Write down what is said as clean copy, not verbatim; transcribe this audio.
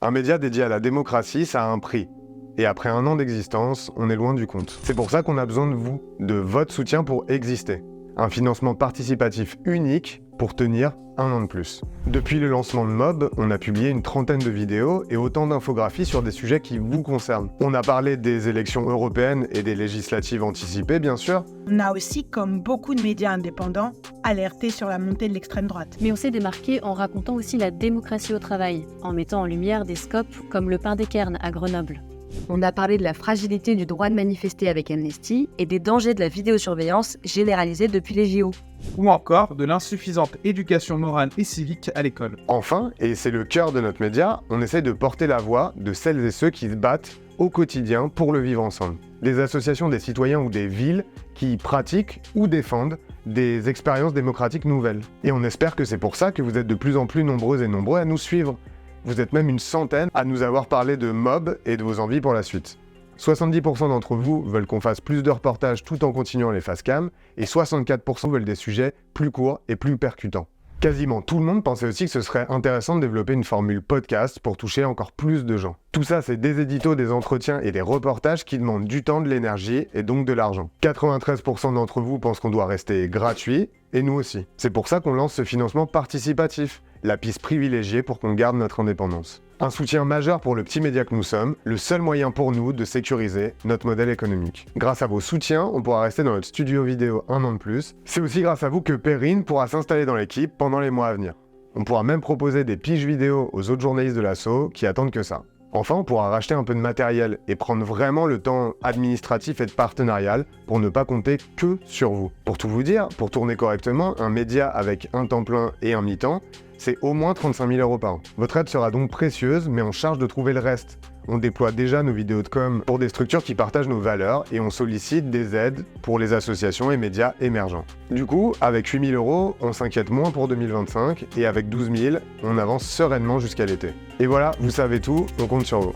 Un média dédié à la démocratie, ça a un prix. Et après 1 an d'existence, on est loin du compte. C'est pour ça qu'on a besoin de vous, de votre soutien pour exister. Un financement participatif unique pour tenir 1 an de plus. Depuis le lancement de Mob, on a publié une 30aine de vidéos et autant d'infographies sur des sujets qui vous concernent. On a parlé des élections européennes et des législatives anticipées, bien sûr. On a aussi, comme beaucoup de médias indépendants, alerté sur la montée de l'extrême droite. Mais on s'est démarqué en racontant aussi la démocratie au travail, en mettant en lumière des scopes comme le pain des Cairns à Grenoble. On a parlé de la fragilité du droit de manifester avec Amnesty et des dangers de la vidéosurveillance généralisée depuis les JO. Ou encore de l'insuffisante éducation morale et civique à l'école. Enfin, et c'est le cœur de notre média, on essaie de porter la voix de celles et ceux qui se battent au quotidien pour le vivre ensemble. Des associations, des citoyens ou des villes qui pratiquent ou défendent des expériences démocratiques nouvelles. Et on espère que c'est pour ça que vous êtes de plus en plus nombreuses et nombreux à nous suivre. Vous êtes même une centaine à nous avoir parlé de Mob et de vos envies pour la suite. 70% d'entre vous veulent qu'on fasse plus de reportages tout en continuant les facecam, et 64% veulent des sujets plus courts et plus percutants. Quasiment tout le monde pensait aussi que ce serait intéressant de développer une formule podcast pour toucher encore plus de gens. Tout ça, c'est des éditos, des entretiens et des reportages qui demandent du temps, de l'énergie et donc de l'argent. 93% d'entre vous pensent qu'on doit rester gratuit, et nous aussi. C'est pour ça qu'on lance ce financement participatif, la piste privilégiée pour qu'on garde notre indépendance. Un soutien majeur pour le petit média que nous sommes, le seul moyen pour nous de sécuriser notre modèle économique. Grâce à vos soutiens, on pourra rester dans notre studio vidéo 1 an de plus. C'est aussi grâce à vous que Perrine pourra s'installer dans l'équipe pendant les mois à venir. On pourra même proposer des piges vidéo aux autres journalistes de l'assaut qui attendent que ça. Enfin, on pourra racheter un peu de matériel et prendre vraiment le temps administratif et de partenarial pour ne pas compter que sur vous. Pour tout vous dire, pour tourner correctement, un média avec un temps plein et un mi-temps, c'est au moins 35 000 € par an. Votre aide sera donc précieuse, mais on charge de trouver le reste. On déploie déjà nos vidéos de com pour des structures qui partagent nos valeurs et on sollicite des aides pour les associations et médias émergents. Du coup, avec 8 000 €, on s'inquiète moins pour 2025 et avec 12 000, on avance sereinement jusqu'à l'été. Et voilà, vous savez tout, on compte sur vous.